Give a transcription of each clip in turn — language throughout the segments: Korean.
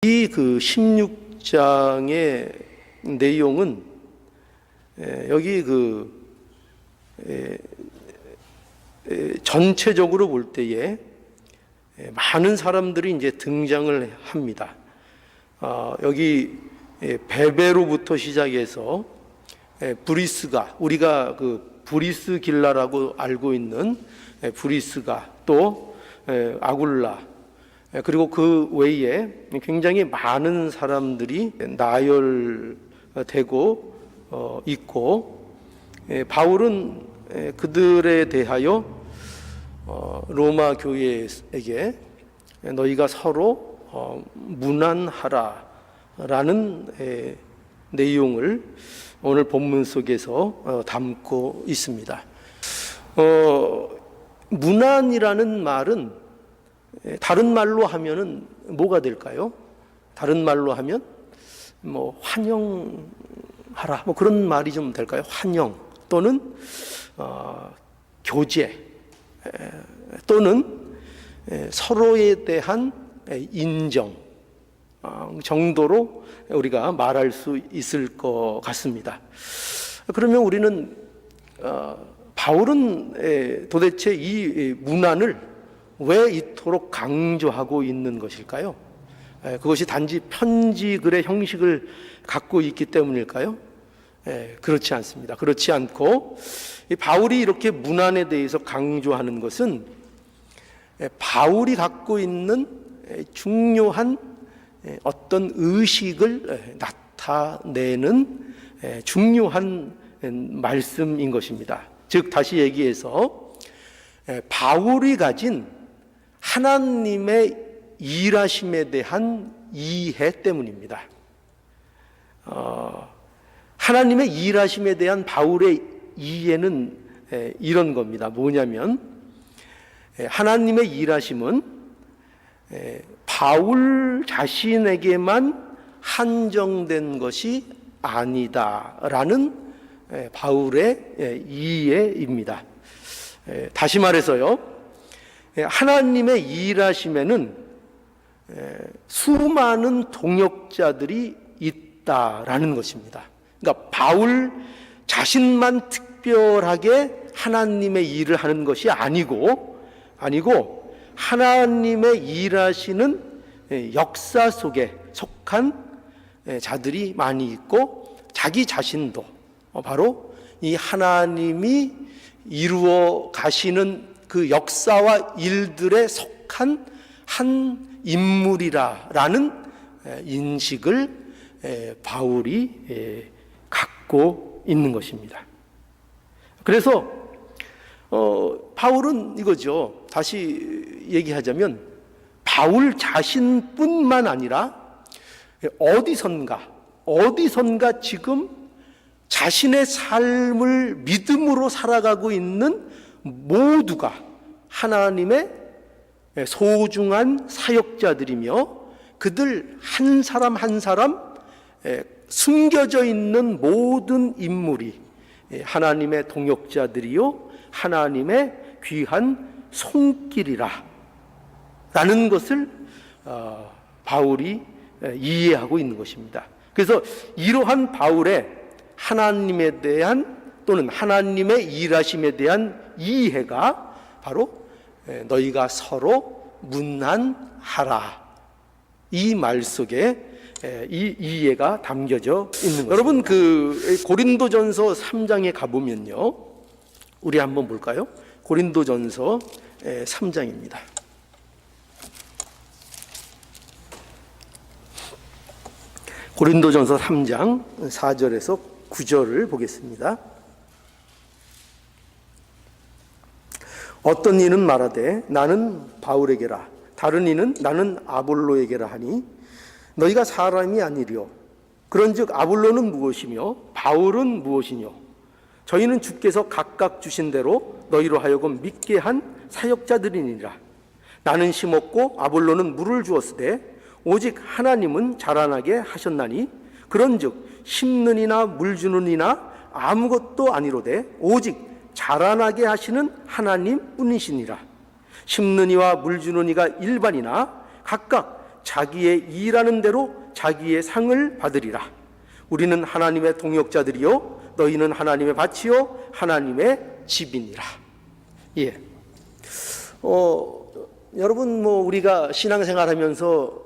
이 16장의 내용은 여기 전체적으로 볼 때에 많은 사람들이 이제 등장을 합니다. 여기 베베로부터 시작해서 브리스가, 우리가 브리스길라라고 알고 있는 브리스가, 또 아굴라, 그리고 그 외에 굉장히 많은 사람들이 나열되고 있고, 바울은 그들에 대하여 로마 교회에게 너희가 서로 문안하라라는 내용을 오늘 본문 속에서 담고 있습니다. 문안이라는 말은 다른 말로 하면은 뭐가 될까요? 다른 말로 하면 환영하라, 그런 말이 좀 될까요? 환영 또는 교제 또는 서로에 대한 인정 정도로 우리가 말할 수 있을 것 같습니다. 그러면 우리는 바울은 도대체 이 문안을 왜 이토록 강조하고 있는 것일까요? 그것이 단지 편지 글의 형식을 갖고 있기 때문일까요? 그렇지 않습니다. 그렇지 않고 바울이 이렇게 문안에 대해서 강조하는 것은 바울이 갖고 있는 중요한 어떤 의식을 나타내는 중요한 말씀인 것입니다. 즉, 다시 얘기해서 바울이 가진 하나님의 일하심에 대한 이해 때문입니다. 하나님의 일하심에 대한 바울의 이해는 이런 겁니다. 뭐냐면 하나님의 일하심은 바울 자신에게만 한정된 것이 아니다라는 바울의 이해입니다. 다시 말해서요, 하나님의 일하심에는 수많은 동역자들이 있다라는 것입니다. 그러니까 바울 자신만 특별하게 하나님의 일을 하는 것이 아니고 하나님의 일하시는 역사 속에 속한 자들이 많이 있고, 자기 자신도 바로 이 하나님이 이루어 가시는 그 역사와 일들에 속한 한 인물이라는 인식을 바울이 갖고 있는 것입니다. 그래서 바울은 이거죠. 다시 얘기하자면 바울 자신뿐만 아니라 어디선가 지금 자신의 삶을 믿음으로 살아가고 있는 모두가 하나님의 소중한 사역자들이며, 그들 한 사람 한 사람 숨겨져 있는 모든 인물이 하나님의 동역자들이요 하나님의 귀한 손길이라 라는 것을 바울이 이해하고 있는 것입니다. 그래서 이러한 바울의 하나님에 대한 또는 하나님의 일하심에 대한 이해가 바로 너희가 서로 문안하라, 이 말 속에 이 이해가 담겨져 있는 거죠. 여러분, 고린도전서 3장에 가보면요, 우리 한번 볼까요? 고린도전서 3장입니다. 고린도전서 3장 4절에서 9절을 보겠습니다. 어떤 이는 말하되 나는 바울에게라, 다른 이는 나는 아볼로에게라 하니 너희가 사람이 아니리요. 그런즉 아볼로는 무엇이며 바울은 무엇이뇨? 저희는 주께서 각각 주신 대로 너희로 하여금 믿게 한 사역자들이니라. 나는 심었고 아볼로는 물을 주었으되 오직 하나님은 자라나게 하셨나니 그런즉 심는 이나 물 주는 이나 아무것도 아니로되 오직 자라나게 하시는 하나님 뿐이시니라. 심는 이와 물 주는 이가 일반이나 각각 자기의 일하는 대로 자기의 상을 받으리라. 우리는 하나님의 동역자들이요 너희는 하나님의 밭이요 하나님의 집이니라. 예. 여러분 우리가 신앙생활하면서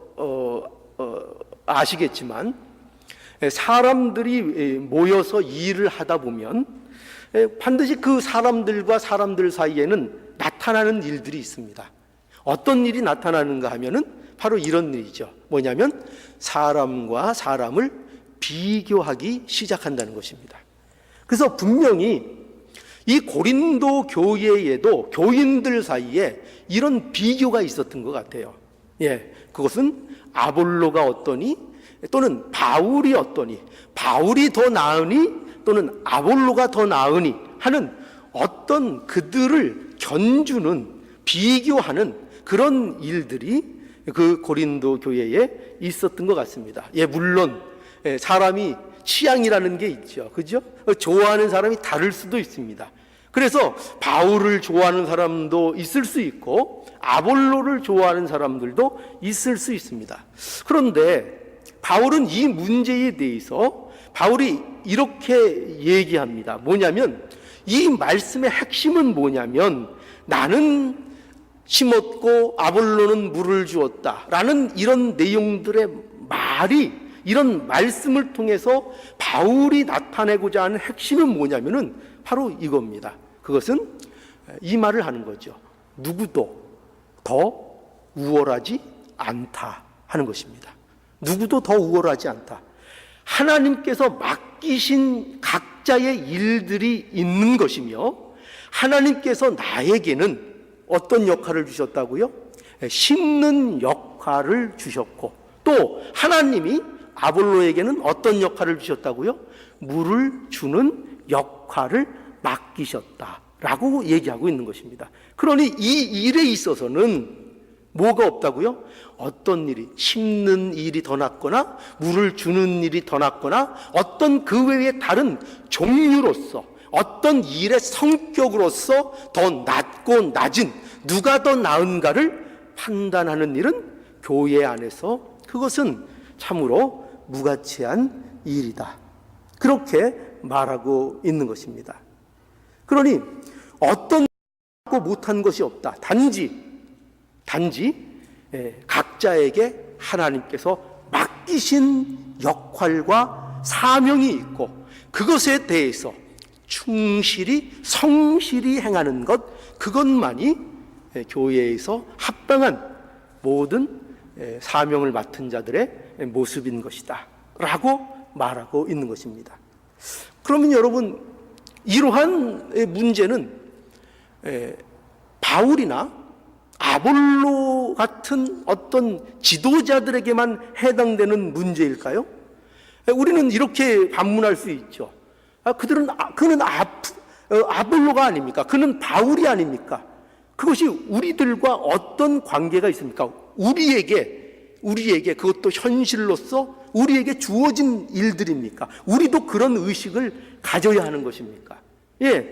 아시겠지만 사람들이 모여서 일을 하다 보면 반드시 그 사람들과 사람들 사이에는 나타나는 일들이 있습니다. 어떤 일이 나타나는가 하면은 바로 이런 일이죠. 뭐냐면 사람과 사람을 비교하기 시작한다는 것입니다. 그래서 분명히 이 고린도 교회에도 교인들 사이에 이런 비교가 있었던 것 같아요. 예, 그것은 아볼로가 어떠니 또는 바울이 어떠니, 바울이 더 나으니 또는 아볼로가 더 나으니 하는 어떤 그들을 견주는, 비교하는 그런 일들이 그 고린도 교회에 있었던 것 같습니다. 예, 물론 사람이 취향이라는 게 있죠. 그죠? 좋아하는 사람이 다를 수도 있습니다. 그래서 바울을 좋아하는 사람도 있을 수 있고 아볼로를 좋아하는 사람들도 있을 수 있습니다. 그런데 바울은 이 문제에 대해서 바울이 이렇게 얘기합니다. 뭐냐면 이 말씀의 핵심은 뭐냐면 나는 심었고 아볼로는 물을 주었다 라는 이런 내용들의 말이, 이런 말씀을 통해서 바울이 나타내고자 하는 핵심은 뭐냐면은 바로 이겁니다. 그것은 이 말을 하는 거죠. 누구도 더 우월하지 않다 하는 것입니다. 누구도 더 우월하지 않다. 하나님께서 맡기신 각자의 일들이 있는 것이며 하나님께서 나에게는 어떤 역할을 주셨다고요? 심는 역할을 주셨고 또 하나님이 아볼로에게는 어떤 역할을 주셨다고요? 물을 주는 역할을 맡기셨다라고 얘기하고 있는 것입니다. 그러니 이 일에 있어서는 뭐가 없다고요? 어떤 일이, 심는 일이 더 낫거나 물을 주는 일이 더 낫거나 어떤 그 외의 다른 종류로서 어떤 일의 성격으로서 더 낮고 낮은 누가 더 나은가를 판단하는 일은 교회 안에서 그것은 참으로 무가치한 일이다. 그렇게 말하고 있는 것입니다. 그러니 어떤 못한 것이 없다. 단지 각자에게 하나님께서 맡기신 역할과 사명이 있고 그것에 대해서 충실히 성실히 행하는 것, 그것만이 교회에서 합당한 모든 사명을 맡은 자들의 모습인 것이다 라고 말하고 있는 것입니다. 그러면 여러분, 이러한 문제는 바울이나 아볼로 같은 어떤 지도자들에게만 해당되는 문제일까요? 우리는 이렇게 반문할 수 있죠. 그는 아볼로가 아닙니까? 그는 바울이 아닙니까? 그것이 우리들과 어떤 관계가 있습니까? 우리에게 그것도 현실로서 우리에게 주어진 일들입니까? 우리도 그런 의식을 가져야 하는 것입니까? 예,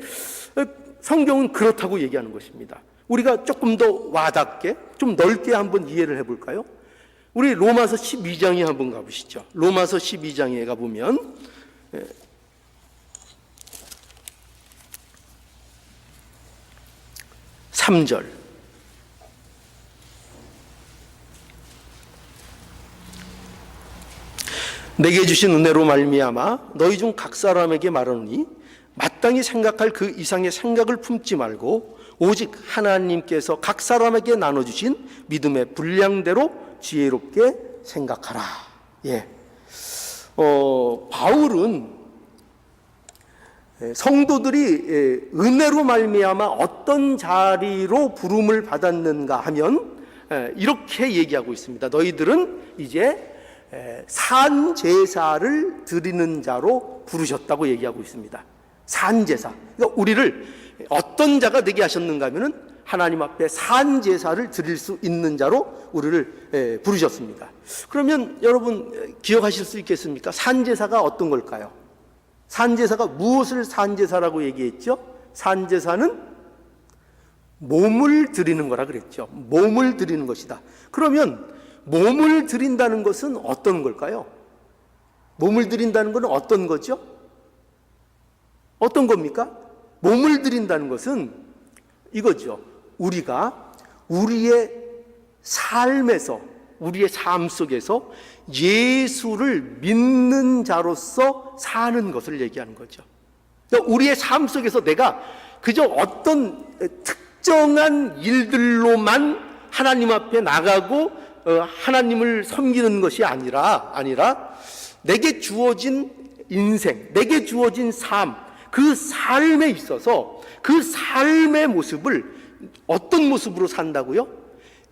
성경은 그렇다고 얘기하는 것입니다. 우리가 조금 더 와닿게, 좀 넓게 한번 이해를 해볼까요? 우리 로마서 12장에 한번 가보시죠. 로마서 12장에 가보면 3절 내게 주신 은혜로 말미암아 너희 중 각 사람에게 말하노니 마땅히 생각할 그 이상의 생각을 품지 말고 오직 하나님께서 각 사람에게 나눠주신 믿음의 분량대로 지혜롭게 생각하라. 예. 바울은 성도들이 은혜로 말미암아 어떤 자리로 부름을 받았는가 하면 이렇게 얘기하고 있습니다. 너희들은 이제 산제사를 드리는 자로 부르셨다고 얘기하고 있습니다. 산제사. 그러니까 우리를 어떤 자가 되게 하셨는가 하면은 하나님 앞에 산제사를 드릴 수 있는 자로 우리를 부르셨습니다. 그러면 여러분 기억하실 수 있겠습니까? 산제사가 어떤 걸까요? 산제사가 무엇을 산제사라고 얘기했죠? 산제사는 몸을 드리는 거라 그랬죠. 몸을 드리는 것이다. 그러면 몸을 드린다는 것은 어떤 걸까요? 몸을 드린다는 것은 어떤 거죠? 어떤 겁니까? 몸을 드린다는 것은 이거죠. 우리가 우리의 삶에서, 우리의 삶 속에서 예수를 믿는 자로서 사는 것을 얘기하는 거죠. 우리의 삶 속에서 내가 그저 어떤 특정한 일들로만 하나님 앞에 나가고 하나님을 섬기는 것이 아니라 내게 주어진 인생, 내게 주어진 삶, 그 삶에 있어서 그 삶의 모습을 어떤 모습으로 산다고요?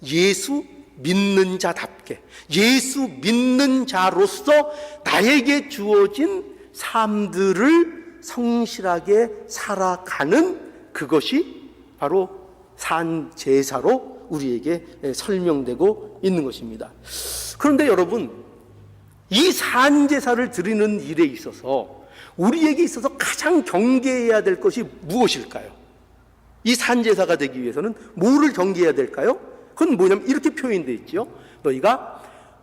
예수 믿는 자답게, 예수 믿는 자로서 나에게 주어진 삶들을 성실하게 살아가는 그것이 바로 산 제사로 우리에게 설명되고 있는 것입니다. 그런데 여러분, 이 산 제사를 드리는 일에 있어서 우리에게 있어서 가장 경계해야 될 것이 무엇일까요? 이 산 제사가 되기 위해서는 뭐를 경계해야 될까요? 그건 뭐냐면 이렇게 표현되어 있죠. 너희가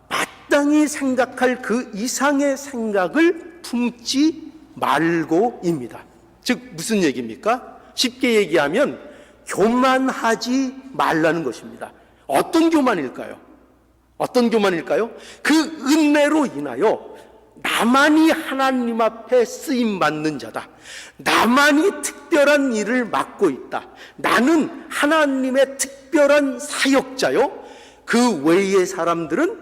마땅히 생각할 그 이상의 생각을 품지 말고입니다. 즉 무슨 얘기입니까? 쉽게 얘기하면 교만하지 말라는 것입니다. 어떤 교만일까요? 어떤 교만일까요? 그 은혜로 인하여 나만이 하나님 앞에 쓰임받는 자다, 나만이 특별한 일을 맡고 있다, 나는 하나님의 특별한 사역자요, 그 외의 사람들은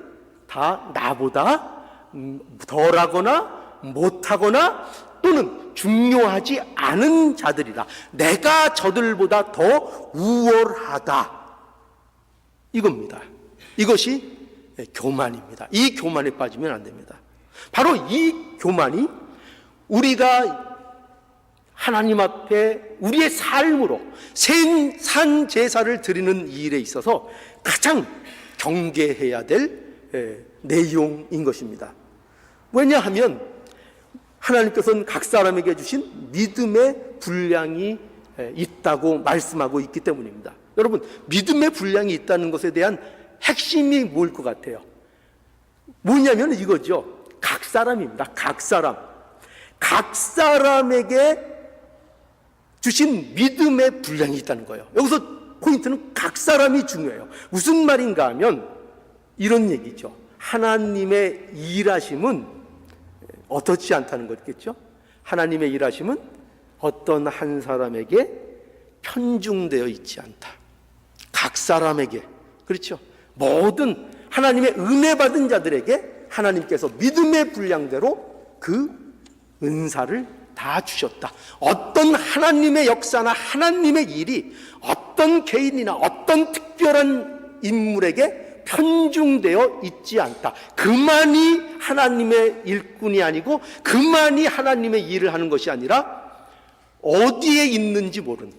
다 나보다 덜하거나 못하거나 또는 중요하지 않은 자들이다, 내가 저들보다 더 우월하다, 이겁니다. 이것이 교만입니다. 이 교만에 빠지면 안 됩니다. 바로 이 교만이 우리가 하나님 앞에 우리의 삶으로 산 제사를 드리는 일에 있어서 가장 경계해야 될 내용인 것입니다. 왜냐하면 하나님께서는 각 사람에게 주신 믿음의 분량이 있다고 말씀하고 있기 때문입니다. 여러분, 믿음의 분량이 있다는 것에 대한 핵심이 뭘 것 같아요? 뭐냐면 이거죠. 각 사람입니다. 각 사람. 각 사람에게 주신 믿음의 분량이 있다는 거예요. 여기서 포인트는 각 사람이 중요해요. 무슨 말인가 하면 이런 얘기죠. 하나님의 일하심은 어떻지 않다는 거겠죠? 하나님의 일하심은 어떤 한 사람에게 편중되어 있지 않다. 각 사람에게, 그렇죠? 모든 하나님의 은혜 받은 자들에게 하나님께서 믿음의 분량대로 그 은사를 다 주셨다. 어떤 하나님의 역사나 하나님의 일이 어떤 개인이나 어떤 특별한 인물에게 편중되어 있지 않다. 그만이 하나님의 일꾼이 아니고 그만이 하나님의 일을 하는 것이 아니라 어디에 있는지 모르는,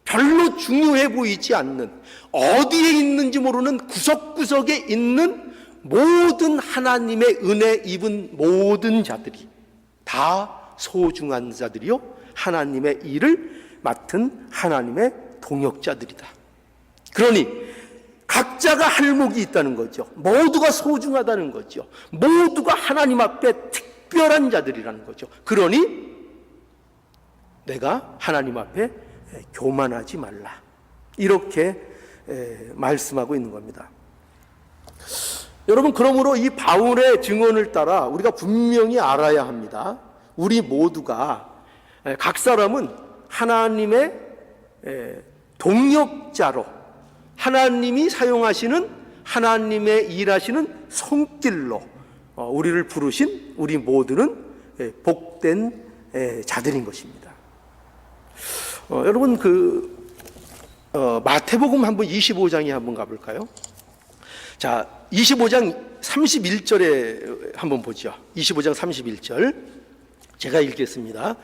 별로 중요해 보이지 않는, 어디에 있는지 모르는 구석구석에 있는 모든 하나님의 은혜 입은 모든 자들이 다 소중한 자들이요, 하나님의 일을 맡은 하나님의 동역자들이다. 그러니 각자가 할 몫이 있다는 거죠. 모두가 소중하다는 거죠. 모두가 하나님 앞에 특별한 자들이라는 거죠. 그러니 내가 하나님 앞에 교만하지 말라, 이렇게 말씀하고 있는 겁니다. 여러분, 그러므로 이 바울의 증언을 따라 우리가 분명히 알아야 합니다. 우리 모두가, 각 사람은 하나님의 동역자로, 하나님이 사용하시는, 하나님의 일하시는 손길로 우리를 부르신 우리 모두는 복된 자들인 것입니다. 여러분, 마태복음 한번 25장에 한번 가볼까요? 자, 25장 31절에 한번 보죠. 25장 31절 제가 읽겠습니다.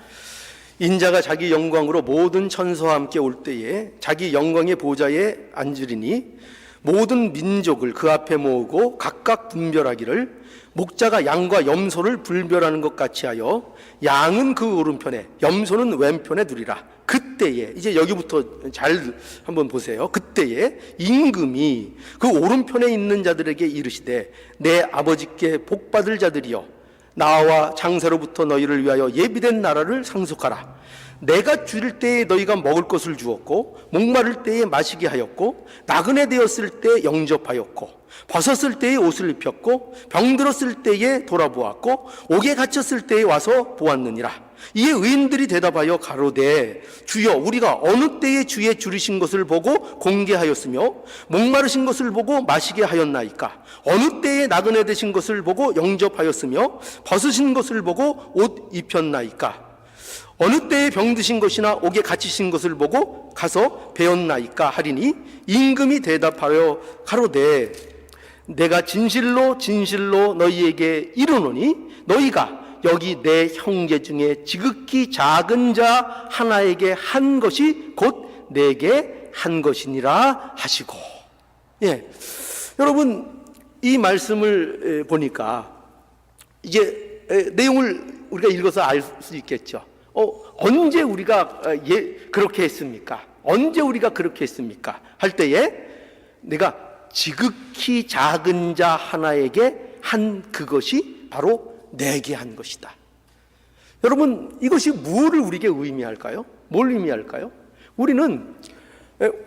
인자가 자기 영광으로 모든 천사와 함께 올 때에 자기 영광의 보좌에 앉으리니 모든 민족을 그 앞에 모으고 각각 분별하기를 목자가 양과 염소를 분별하는 것 같이 하여 양은 그 오른편에 염소는 왼편에 두리라. 그때에, 이제 여기부터 잘 한번 보세요. 그때에 임금이 그 오른편에 있는 자들에게 이르시되 내 아버지께 복받을 자들이여 나와 장사로부터 너희를 위하여 예비된 나라를 상속하라. 내가 줄일 때에 너희가 먹을 것을 주었고 목마를 때에 마시게 하였고 나그네 되었을 때 영접하였고 벗었을 때에 옷을 입혔고 병들었을 때에 돌아보았고 옥에 갇혔을 때에 와서 보았느니라. 이에 의인들이 대답하여 가로되 주여 우리가 어느 때에 주의 줄이신 것을 보고 공개하였으며 목마르신 것을 보고 마시게 하였나이까. 어느 때에 나그네 되신 것을 보고 영접하였으며 벗으신 것을 보고 옷 입혔나이까. 어느 때에 병드신 것이나 옥에 갇히신 것을 보고 가서 배웠나이까 하리니 임금이 대답하여 가로되 내가 진실로 진실로 너희에게 이르노니 너희가 여기 내 형제 중에 지극히 작은 자 하나에게 한 것이 곧 내게 한 것이니라 하시고. 예, 여러분 이 말씀을 보니까 이제 내용을 우리가 읽어서 알 수 있겠죠. 언제 우리가 그렇게 했습니까? 언제 우리가 그렇게 했습니까? 할 때에 내가 지극히 작은 자 하나에게 한 그것이 바로 내게 한 것이다. 여러분 이것이 무엇을 우리에게 의미할까요? 뭘 의미할까요? 우리는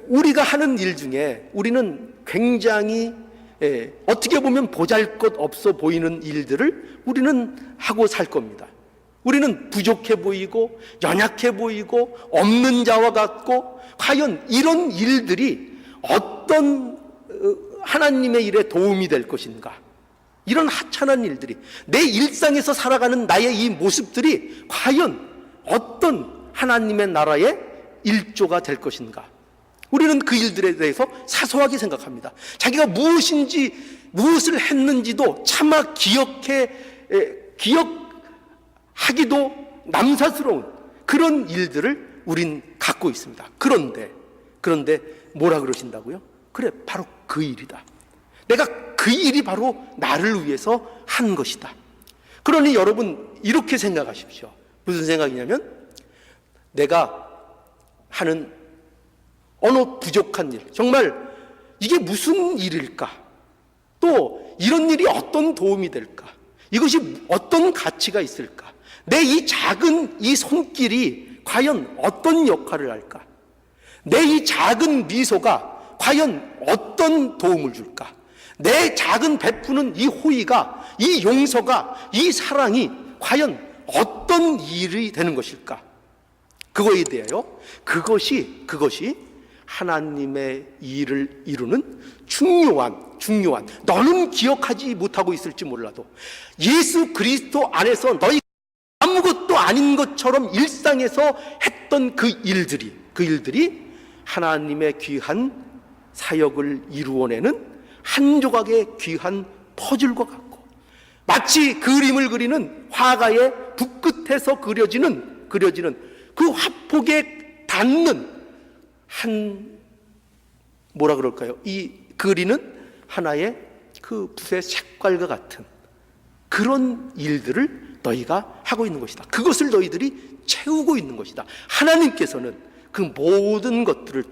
우리가 하는 일 중에 우리는 굉장히 어떻게 보면 보잘것없어 보이는 일들을 우리는 하고 살 겁니다. 우리는 부족해 보이고 연약해 보이고 없는 자와 같고 과연 이런 일들이 어떤 하나님의 일에 도움이 될 것인가? 이런 하찮은 일들이 내 일상에서 살아가는 나의 이 모습들이 과연 어떤 하나님의 나라의 일조가 될 것인가? 우리는 그 일들에 대해서 사소하게 생각합니다. 자기가 무엇을 했는지도 차마 기억하기도 남사스러운 그런 일들을 우린 갖고 있습니다. 그런데 뭐라 그러신다고요? 그래, 바로 그 일이다. 내가 그 일이 바로 나를 위해서 한 것이다. 그러니 여러분 이렇게 생각하십시오. 무슨 생각이냐면 내가 하는 어느 부족한 일, 정말 이게 무슨 일일까? 또 이런 일이 어떤 도움이 될까? 이것이 어떤 가치가 있을까? 내 이 작은 이 손길이 과연 어떤 역할을 할까? 내 이 작은 미소가 과연 어떤 도움을 줄까? 내 작은 베푸는 이 호의가, 이 용서가, 이 사랑이 과연 어떤 일이 되는 것일까? 그거에 대하여 그것이 하나님의 일을 이루는 중요한 너는 기억하지 못하고 있을지 몰라도 예수 그리스도 안에서 너희 아무것도 아닌 것처럼 일상에서 했던 그 일들이 하나님의 귀한 사역을 이루어내는 한 조각의 귀한 퍼즐과 같고, 마치 그림을 그리는 화가의 붓끝에서 그려지는 그 화폭에 닿는 뭐라 그럴까요? 이 그리는 하나의 그 붓의 색깔과 같은 그런 일들을 너희가 하고 있는 것이다. 그것을 너희들이 채우고 있는 것이다. 하나님께서는 그 모든 것들을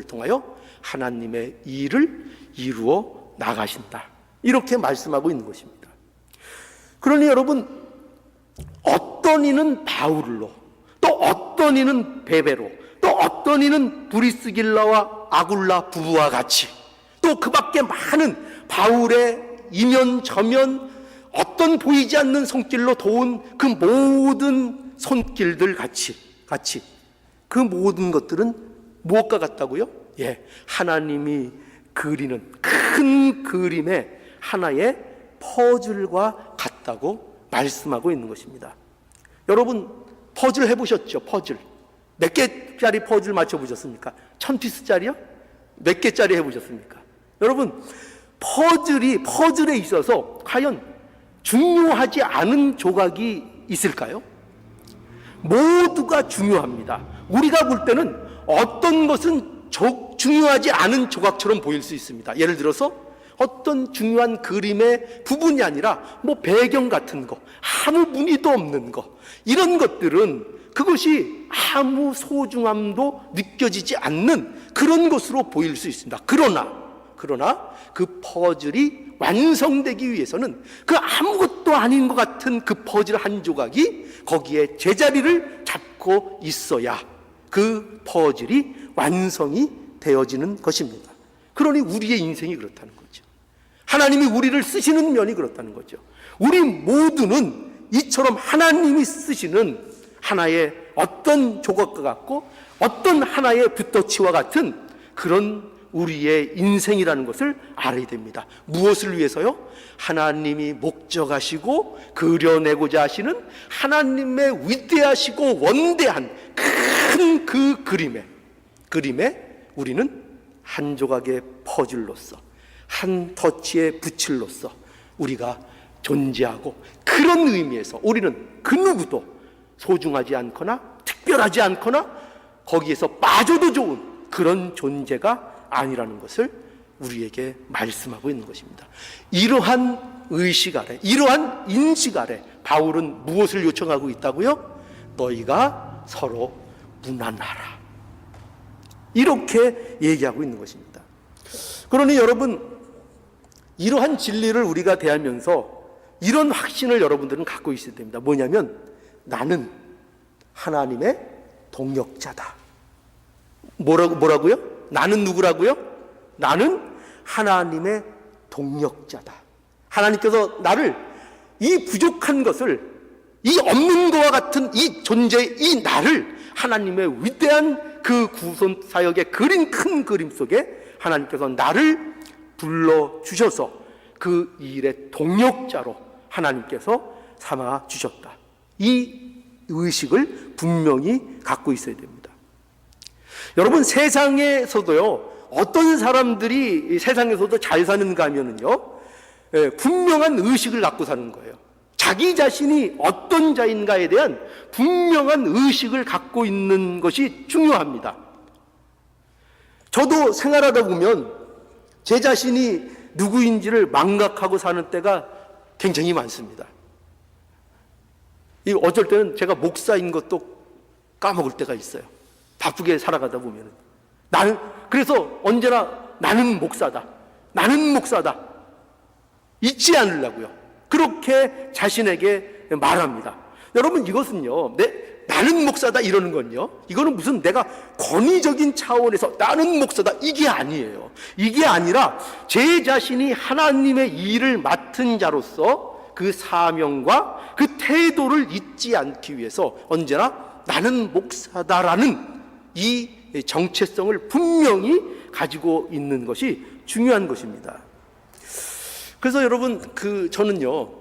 통하여 하나님의 일을 이루어 나가신다. 이렇게 말씀하고 있는 것입니다. 그러니 여러분, 어떤 이는 바울로, 또 어떤 이는 베베로, 또 어떤 이는 브리스길라와 아굴라 부부와 같이, 또 그 밖에 많은 바울의 이면 저면 어떤 보이지 않는 손길로 도운 그 모든 손길들 같이 그 모든 것들은 무엇과 같다고요? 예, 하나님이 그리는 큰 그림의 하나의 퍼즐과 같다고 말씀하고 있는 것입니다. 여러분 퍼즐 해보셨죠? 퍼즐 몇 개짜리 퍼즐 맞춰보셨습니까? 1000피스짜리요? 몇 개짜리 해보셨습니까? 여러분 퍼즐에 있어서 과연 중요하지 않은 조각이 있을까요? 모두가 중요합니다. 우리가 볼 때는 어떤 것은 중요하지 않은 조각처럼 보일 수 있습니다. 예를 들어서 어떤 중요한 그림의 부분이 아니라 배경 같은 거, 아무 무늬도 없는 거, 이런 것들은 그것이 아무 소중함도 느껴지지 않는 그런 것으로 보일 수 있습니다. 그러나 그 퍼즐이 완성되기 위해서는 그 아무것도 아닌 것 같은 그 퍼즐 한 조각이 거기에 제자리를 잡고 있어야 그 퍼즐이 완성이 되어지는 것입니다. 그러니 우리의 인생이 그렇다는 거죠. 하나님이 우리를 쓰시는 면이 그렇다는 거죠. 우리 모두는 이처럼 하나님이 쓰시는 하나의 어떤 조각과 같고 어떤 하나의 붓터치와 같은 그런 우리의 인생이라는 것을 알아야 됩니다. 무엇을 위해서요? 하나님이 목적하시고 그려내고자 하시는 하나님의 위대하시고 원대한 큰 그 그림에 우리는 한 조각의 퍼즐로서, 한 터치의 붓질로서 우리가 존재하고, 그런 의미에서 우리는 그 누구도 소중하지 않거나 특별하지 않거나 거기에서 빠져도 좋은 그런 존재가 아니라는 것을 우리에게 말씀하고 있는 것입니다. 이러한 의식 아래, 이러한 인식 아래 바울은 무엇을 요청하고 있다고요? 너희가 서로 무난하라, 이렇게 얘기하고 있는 것입니다. 그러니 여러분, 이러한 진리를 우리가 대하면서 이런 확신을 여러분들은 갖고 있어야 됩니다. 뭐냐면 나는 하나님의 동역자다. 뭐라고요? 나는 누구라고요? 나는 하나님의 동역자다. 하나님께서 나를, 이 부족한 것을, 이 없는 것과 같은 이 존재, 이 나를 하나님의 위대한 그 구원 사역의 그린 큰 그림 속에 하나님께서 나를 불러주셔서 그 일의 동역자로 하나님께서 삼아 주셨다. 이 의식을 분명히 갖고 있어야 됩니다. 여러분, 세상에서도요, 어떤 사람들이 세상에서도 잘 사는가 하면은요, 분명한 의식을 갖고 사는 거예요. 자기 자신이 어떤 자인가에 대한 분명한 의식을 갖고 있는 것이 중요합니다. 저도 생활하다 보면 제 자신이 누구인지를 망각하고 사는 때가 굉장히 많습니다. 어쩔 때는 제가 목사인 것도 까먹을 때가 있어요. 바쁘게 살아가다 보면. 그래서 언제나 나는 목사다, 나는 목사다, 잊지 않으려고요, 그렇게 자신에게 말합니다. 여러분, 이것은요, 나는 목사다 이러는 건요, 이거는 무슨 내가 권위적인 차원에서 나는 목사다, 이게 아니에요. 이게 아니라 제 자신이 하나님의 일을 맡은 자로서 그 사명과 그 태도를 잊지 않기 위해서 언제나 나는 목사다라는 이 정체성을 분명히 가지고 있는 것이 중요한 것입니다. 그래서 여러분, 저는요,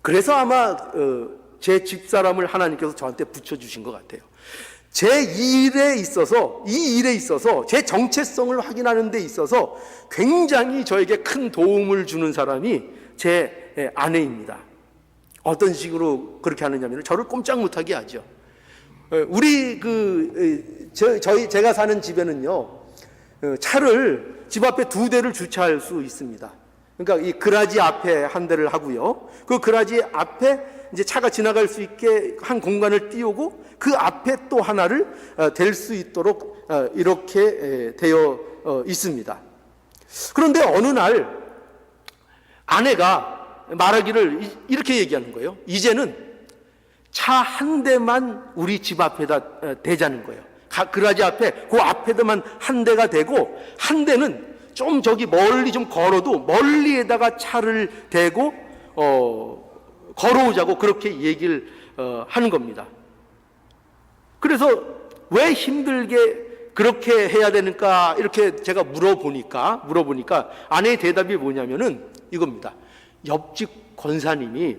그래서 아마 제 집사람을 하나님께서 저한테 붙여주신 것 같아요. 제 일에 있어서, 이 일에 있어서 제 정체성을 확인하는 데 있어서 굉장히 저에게 큰 도움을 주는 사람이 제 아내입니다. 어떤 식으로 그렇게 하느냐면 저를 꼼짝 못하게 하죠. 제가 사는 집에는요, 차를 집 앞에 2대를 주차할 수 있습니다. 그러니까 이 그라지 앞에 한 대를 하고요, 그 그라지 앞에 이제 차가 지나갈 수 있게 한 공간을 띄우고 그 앞에 또 하나를 댈 수 있도록 이렇게 되어 있습니다. 그런데 어느 날 아내가 말하기를 이렇게 얘기하는 거예요. 이제는 차 한 대만 우리 집 앞에다 대자는 거예요. 그라지 앞에, 그 앞에다만 한 대가 되고, 한 대는 좀 저기 멀리 좀 걸어도 멀리에다가 차를 대고 걸어오자고 그렇게 얘기를 하는 겁니다. 그래서 왜 힘들게 그렇게 해야 되는가 이렇게 제가 물어보니까 아내의 대답이 뭐냐면은 이겁니다. 옆집 권사님이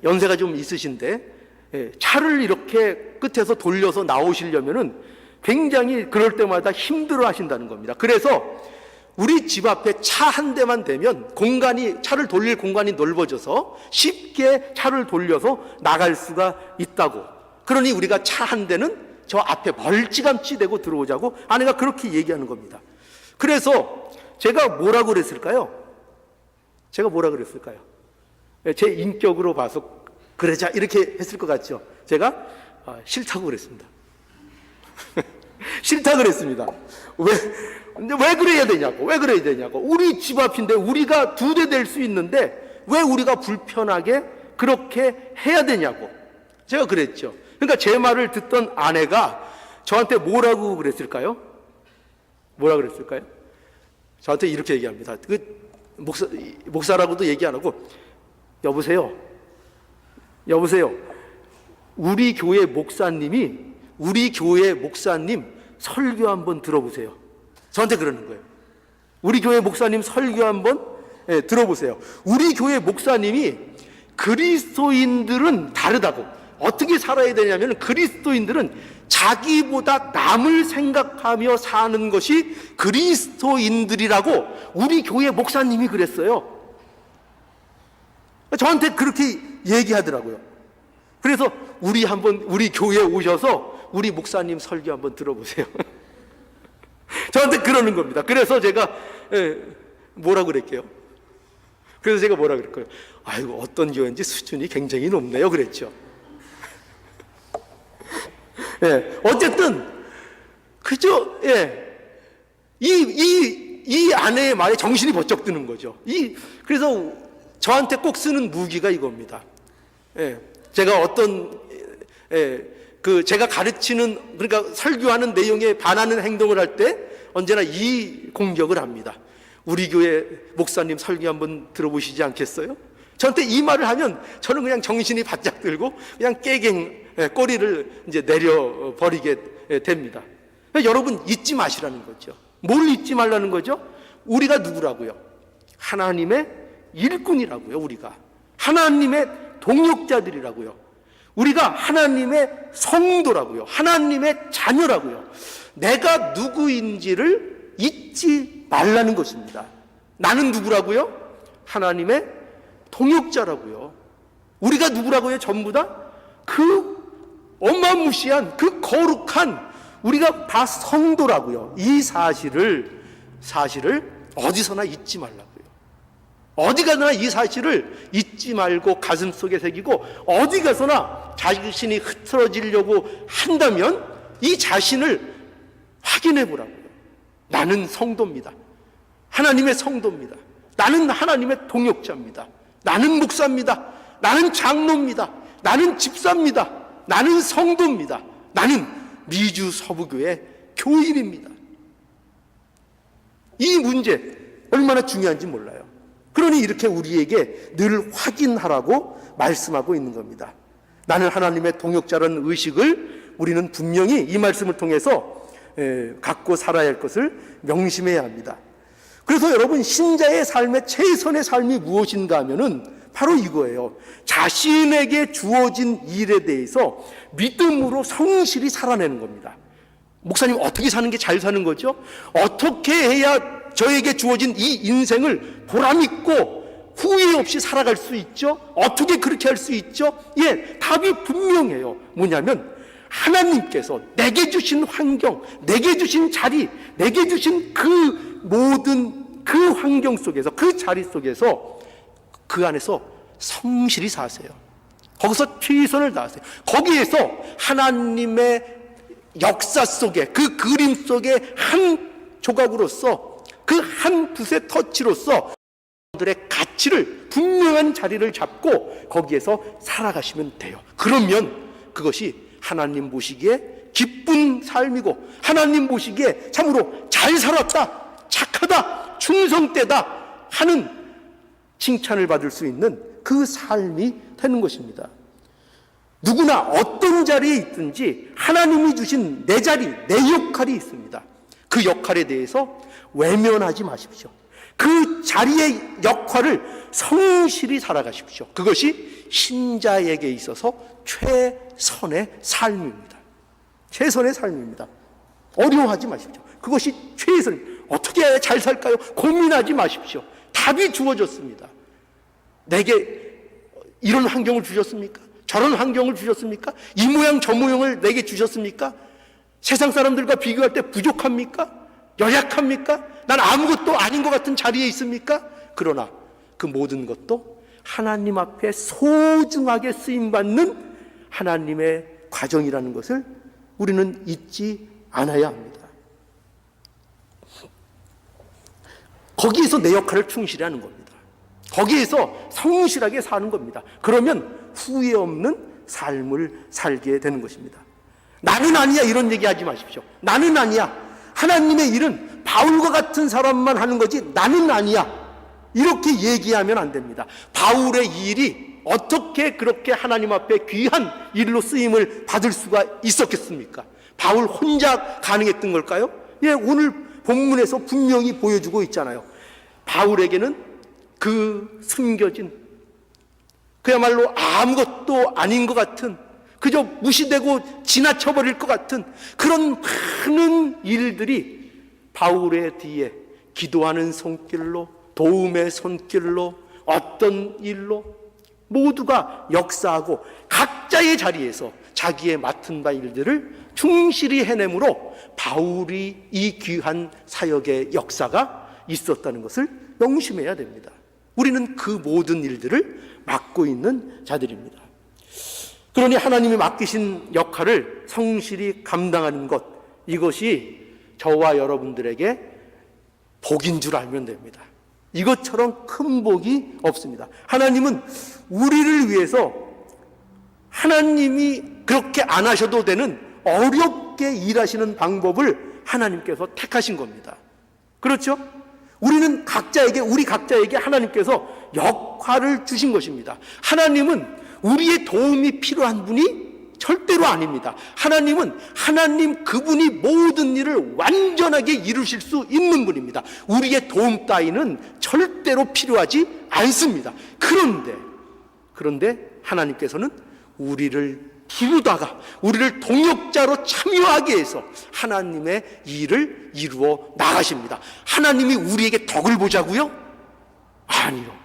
연세가 좀 있으신데 차를 이렇게 끝에서 돌려서 나오시려면은 굉장히 그럴 때마다 힘들어 하신다는 겁니다. 그래서 우리 집 앞에 차 한 대만 되면 차를 돌릴 공간이 넓어져서 쉽게 차를 돌려서 나갈 수가 있다고. 그러니 우리가 차 한 대는 저 앞에 멀찌감치 대고 들어오자고 아내가 그렇게 얘기하는 겁니다. 그래서 제가 뭐라고 그랬을까요? 제가 뭐라 그랬을까요? 제 인격으로 봐서 그러자 이렇게 했을 것 같죠? 제가 싫다고 그랬습니다. 싫다고 그랬습니다. 왜 그래야 되냐고, 왜 그래야 되냐고. 우리 집 앞인데 우리가 두 대 될 수 있는데 왜 우리가 불편하게 그렇게 해야 되냐고 제가 그랬죠. 그러니까 제 말을 듣던 아내가 저한테 뭐라고 그랬을까요? 뭐라 그랬을까요? 저한테 이렇게 얘기합니다. 그 목사라고도 얘기 안 하고, 여보세요, 우리 교회 목사님 설교 한번 들어보세요. 저한테 그러는 거예요. 우리 교회 목사님 설교 한번 들어보세요. 우리 교회 목사님이 그리스도인들은 다르다고, 어떻게 살아야 되냐면 그리스도인들은 자기보다 남을 생각하며 사는 것이 그리스도인들이라고 우리 교회 목사님이 그랬어요. 저한테 그렇게 얘기하더라고요. 그래서 우리 교회에 오셔서 우리 목사님 설교 한번 들어보세요. 저한테 그러는 겁니다. 그래서 제가 뭐라 그랬게요? 그래서 제가 뭐라 그랬고요? 아이고, 어떤 교회인지 수준이 굉장히 높네요, 그랬죠. 어쨌든 그죠? 이 아내의 말에 정신이 번쩍 드는 거죠. 그래서 저한테 꼭 쓰는 무기가 이겁니다. 제가 제가 가르치는, 그러니까 설교하는 내용에 반하는 행동을 할 때 언제나 이 공격을 합니다. 우리 교회 목사님 설교 한번 들어보시지 않겠어요? 저한테 이 말을 하면 저는 그냥 정신이 바짝 들고 그냥 꼬리를 이제 내려버리게 됩니다. 여러분, 잊지 마시라는 거죠. 뭘 잊지 말라는 거죠? 우리가 누구라고요? 하나님의 일꾼이라고요. 우리가 하나님의 동역자들이라고요. 우리가 하나님의 성도라고요. 하나님의 자녀라고요. 내가 누구인지를 잊지 말라는 것입니다. 나는 누구라고요? 하나님의 동역자라고요. 우리가 누구라고요? 전부 다 그 어마무시한, 그 거룩한, 우리가 다 성도라고요. 이 사실을 어디서나 잊지 말라고요. 어디 가서나 이 사실을 잊지 말고 가슴 속에 새기고, 어디 가서나 자신이 흐트러지려고 한다면 이 자신을 확인해 보라고요. 나는 성도입니다. 하나님의 성도입니다. 나는 하나님의 동역자입니다. 나는 목사입니다. 나는 장로입니다. 나는 집사입니다. 나는 성도입니다. 나는 미주 서부교회 교인입니다. 이 문제 얼마나 중요한지 몰라요. 그러니 이렇게 우리에게 늘 확인하라고 말씀하고 있는 겁니다. 나는 하나님의 동역자라는 의식을 우리는 분명히 이 말씀을 통해서 갖고 살아야 할 것을 명심해야 합니다. 그래서 여러분, 신자의 삶의 최선의 삶이 무엇인가 하면은 바로 이거예요. 자신에게 주어진 일에 대해서 믿음으로 성실히 살아내는 겁니다. 목사님, 어떻게 사는 게 잘 사는 거죠? 어떻게 해야 저에게 주어진 이 인생을 보람있고 후회 없이 살아갈 수 있죠? 어떻게 그렇게 할 수 있죠? 답이 분명해요. 뭐냐면 하나님께서 내게 주신 환경, 내게 주신 자리, 내게 주신 그 모든 그 환경 속에서, 그 자리 속에서, 그 안에서 성실히 사세요. 거기서 최선을 다하세요. 거기에서 하나님의 역사 속에, 그 그림 속에 한 조각으로서, 그 한 붓의 터치로서 들의 가치를, 분명한 자리를 잡고 거기에서 살아가시면 돼요. 그러면 그것이 하나님 보시기에 기쁜 삶이고, 하나님 보시기에 참으로 잘 살았다, 착하다, 충성되다 하는 칭찬을 받을 수 있는 그 삶이 되는 것입니다. 누구나 어떤 자리에 있든지 하나님이 주신 내 자리, 내 역할이 있습니다. 그 역할에 대해서 외면하지 마십시오. 그 자리의 역할을 성실히 살아가십시오. 그것이 신자에게 있어서 최선의 삶입니다. 최선의 삶입니다. 어려워하지 마십시오. 그것이 최선. 어떻게 해야 잘 살까요? 고민하지 마십시오. 답이 주어졌습니다. 내게 이런 환경을 주셨습니까? 저런 환경을 주셨습니까? 이 모양 저 모양을 내게 주셨습니까? 세상 사람들과 비교할 때 부족합니까? 연약합니까? 난 아무것도 아닌 것 같은 자리에 있습니까? 그러나 그 모든 것도 하나님 앞에 소중하게 쓰임받는 하나님의 과정이라는 것을 우리는 잊지 않아야 합니다. 거기에서 내 역할을 충실히 하는 겁니다. 거기에서 성실하게 사는 겁니다. 그러면 후회 없는 삶을 살게 되는 것입니다. 나는 아니야 이런 얘기하지 마십시오. 나는 아니야. 하나님의 일은 바울과 같은 사람만 하는 거지 나는 아니야. 이렇게 얘기하면 안 됩니다. 바울의 일이 어떻게 그렇게 하나님 앞에 귀한 일로 쓰임을 받을 수가 있었겠습니까? 바울 혼자 가능했던 걸까요? 예, 오늘 본문에서 분명히 보여주고 있잖아요. 바울에게는 그 숨겨진, 그야말로 아무것도 아닌 것 같은, 그저 무시되고 지나쳐버릴 것 같은 그런 많은 일들이 바울의 뒤에 기도하는 손길로, 도움의 손길로, 어떤 일로 모두가 역사하고 각자의 자리에서 자기의 맡은 바 일들을 충실히 해내므로 바울이 이 귀한 사역의 역사가 있었다는 것을 명심해야 됩니다. 우리는 그 모든 일들을 맡고 있는 자들입니다. 그러니 하나님이 맡기신 역할을 성실히 감당하는 것, 이것이 저와 여러분들에게 복인 줄 알면 됩니다. 이것처럼 큰 복이 없습니다. 하나님은 우리를 위해서 하나님이 그렇게 안 하셔도 되는 어렵게 일하시는 방법을 하나님께서 택하신 겁니다. 그렇죠? 우리는 우리 각자에게 하나님께서 역할을 주신 것입니다. 하나님은 우리의 도움이 필요한 분이 절대로 아닙니다. 하나님은 하나님 그분이 모든 일을 완전하게 이루실 수 있는 분입니다. 우리의 도움 따위는 절대로 필요하지 않습니다. 그런데 하나님께서는 우리를 부르다가 우리를 동역자로 참여하게 해서 하나님의 일을 이루어 나가십니다. 하나님이 우리에게 덕을 보자고요? 아니요.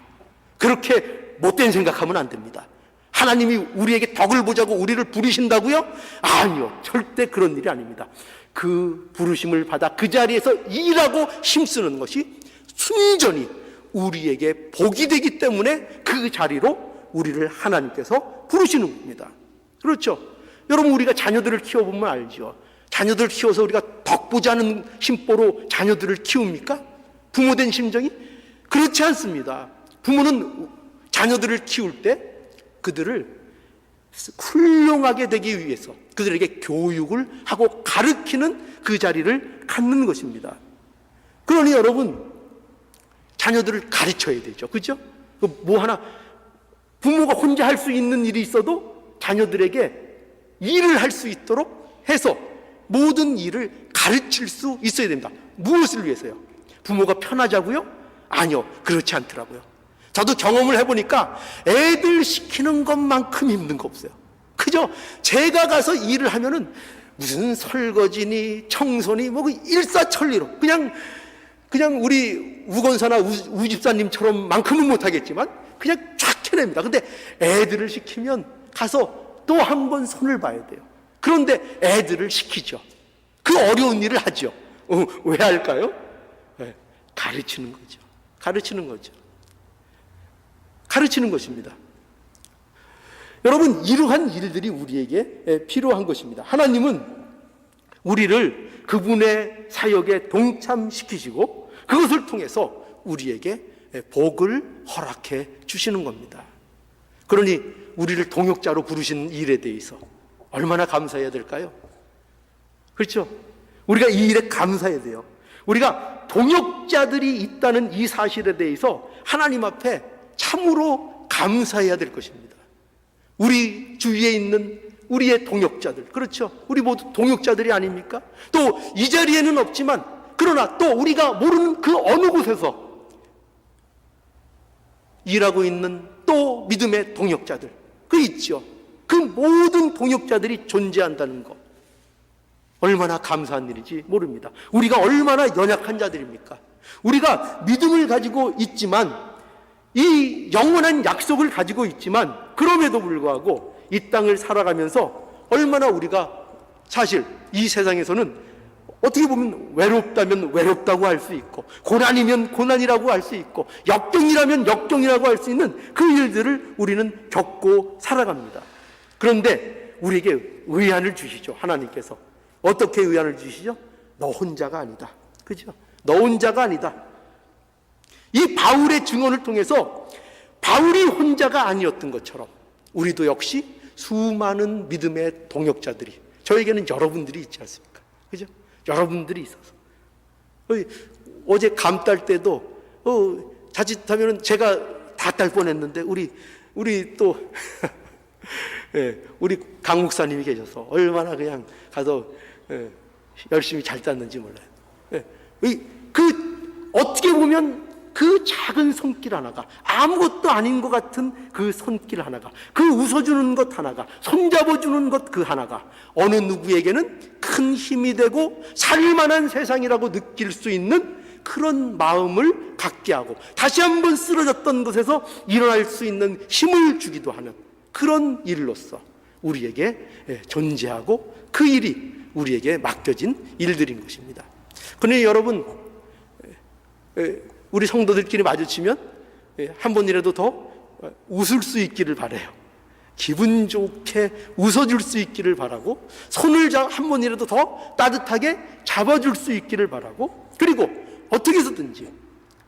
그렇게 못된 생각하면 안 됩니다. 하나님이 우리에게 덕을 보자고 우리를 부르신다고요? 아니요. 절대 그런 일이 아닙니다. 그 부르심을 받아 그 자리에서 일하고 힘쓰는 것이 순전히 우리에게 복이 되기 때문에 그 자리로 우리를 하나님께서 부르시는 겁니다. 그렇죠? 여러분, 우리가 자녀들을 키워보면 알죠. 자녀들을 키워서 우리가 덕 보지 않은 심보로 자녀들을 키웁니까? 부모된 심정이? 그렇지 않습니다. 부모는 자녀들을 키울 때 그들을 훌륭하게 되기 위해서 그들에게 교육을 하고 가르치는 그 자리를 갖는 것입니다. 그러니 여러분, 자녀들을 가르쳐야 되죠. 그죠? 뭐 하나 부모가 혼자 할 수 있는 일이 있어도 자녀들에게 일을 할 수 있도록 해서 모든 일을 가르칠 수 있어야 됩니다. 무엇을 위해서요? 부모가 편하자고요? 아니요, 그렇지 않더라고요. 저도 경험을 해보니까 애들 시키는 것만큼 힘든 거 없어요. 그죠? 제가 가서 일을 하면은 무슨 설거지니 청소니 뭐 일사천리로 그냥 우리 우건사나 우집사님처럼 만큼은 못하겠지만 그냥 쫙 해냅니다. 근데 애들을 시키면 가서 또 한 번 손을 봐야 돼요. 그런데 애들을 시키죠. 그 어려운 일을 하죠. 왜 할까요? 네, 가르치는 거죠. 가르치는 것입니다. 여러분, 이러한 일들이 우리에게 필요한 것입니다. 하나님은 우리를 그분의 사역에 동참시키시고 그것을 통해서 우리에게 복을 허락해 주시는 겁니다. 그러니 우리를 동역자로 부르신 일에 대해서 얼마나 감사해야 될까요? 그렇죠? 우리가 이 일에 감사해야 돼요. 우리가 동역자들이 있다는 이 사실에 대해서 하나님 앞에 참으로 감사해야 될 것입니다. 우리 주위에 있는 우리의 동역자들, 그렇죠? 우리 모두 동역자들이 아닙니까? 또 이 자리에는 없지만 그러나 또 우리가 모르는 그 어느 곳에서 일하고 있는 또 믿음의 동역자들, 그 있죠. 그 모든 동역자들이 존재한다는 것, 얼마나 감사한 일인지 모릅니다. 우리가 얼마나 연약한 자들입니까? 우리가 믿음을 가지고 있지만, 이 영원한 약속을 가지고 있지만, 그럼에도 불구하고 이 땅을 살아가면서 얼마나 우리가 사실 이 세상에서는 어떻게 보면 외롭다면 외롭다고 할 수 있고, 고난이면 고난이라고 할 수 있고, 역경이라면 역경이라고 할 수 있는 그 일들을 우리는 겪고 살아갑니다. 그런데 우리에게 의안을 주시죠. 하나님께서 어떻게 의안을 주시죠? 너 혼자가 아니다. 그죠? 너 혼자가 아니다. 이 바울의 증언을 통해서 바울이 혼자가 아니었던 것처럼 우리도 역시 수많은 믿음의 동역자들이, 저에게는 여러분들이 있지 않습니까? 그죠? 여러분들이 있어서 어제 감딸 때도 자칫하면 제가 다 딸 뻔했는데 우리 또 예, 우리 강 목사님이 계셔서 얼마나 그냥 가서 열심히 잘 땄는지 몰라요. 예, 그 어떻게 보면 그 작은 손길 하나가, 아무것도 아닌 것 같은 그 손길 하나가, 그 웃어주는 것 하나가, 손잡아주는 것 그 하나가 어느 누구에게는 큰 힘이 되고 살만한 세상이라고 느낄 수 있는 그런 마음을 갖게 하고, 다시 한번 쓰러졌던 곳에서 일어날 수 있는 힘을 주기도 하는 그런 일로서 우리에게 존재하고, 그 일이 우리에게 맡겨진 일들인 것입니다. 그러니 여러분, 우리 성도들끼리 마주치면 한 번이라도 더 웃을 수 있기를 바라요. 기분 좋게 웃어줄 수 있기를 바라고, 손을 한 번이라도 더 따뜻하게 잡아줄 수 있기를 바라고, 그리고 어떻게 해서든지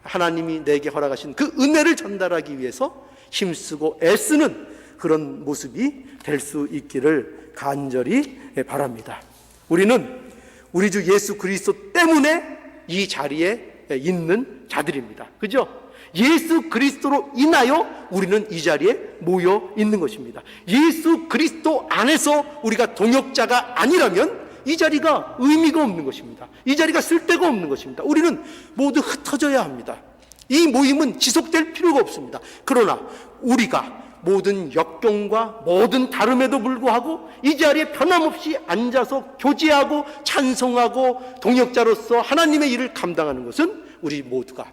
하나님이 내게 허락하신 그 은혜를 전달하기 위해서 힘쓰고 애쓰는 그런 모습이 될 수 있기를 간절히 바랍니다. 우리는 우리 주 예수 그리스도 때문에 이 자리에 있는 자들입니다. 그죠? 예수 그리스도로 인하여 우리는 이 자리에 모여 있는 것입니다. 예수 그리스도 안에서 우리가 동역자가 아니라면 이 자리가 의미가 없는 것입니다. 이 자리가 쓸데가 없는 것입니다. 우리는 모두 흩어져야 합니다. 이 모임은 지속될 필요가 없습니다. 그러나 우리가 모든 역경과 모든 다름에도 불구하고 이 자리에 변함없이 앉아서 교제하고 찬송하고 동역자로서 하나님의 일을 감당하는 것은 우리 모두가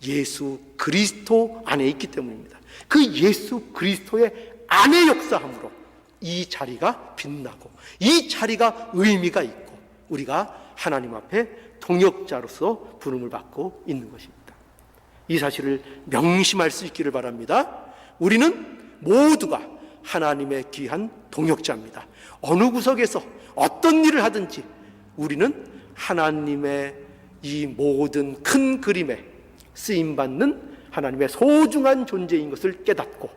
예수 그리스도 안에 있기 때문입니다. 그 예수 그리스도의 안에 역사함으로 이 자리가 빛나고, 이 자리가 의미가 있고, 우리가 하나님 앞에 동역자로서 부름을 받고 있는 것입니다. 이 사실을 명심할 수 있기를 바랍니다. 우리는 모두가 하나님의 귀한 동역자입니다. 어느 구석에서 어떤 일을 하든지 우리는 하나님의 이 모든 큰 그림에 쓰임받는 하나님의 소중한 존재인 것을 깨닫고,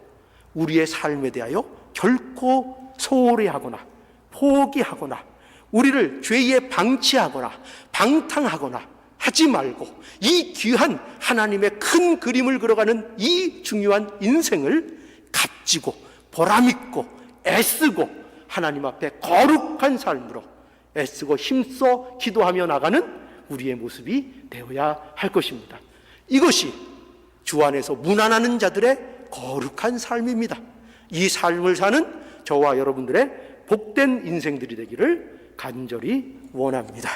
우리의 삶에 대하여 결코 소홀히 하거나 포기하거나 우리를 죄에 방치하거나 방탕하거나 하지 말고, 이 귀한 하나님의 큰 그림을 그려가는 이 중요한 인생을 값지고 보람있고 애쓰고 하나님 앞에 거룩한 삶으로 애쓰고 힘써 기도하며 나가는 우리의 모습이 되어야 할 것입니다. 이것이 주 안에서 문안하는 자들의 거룩한 삶입니다. 이 삶을 사는 저와 여러분들의 복된 인생들이 되기를 간절히 원합니다.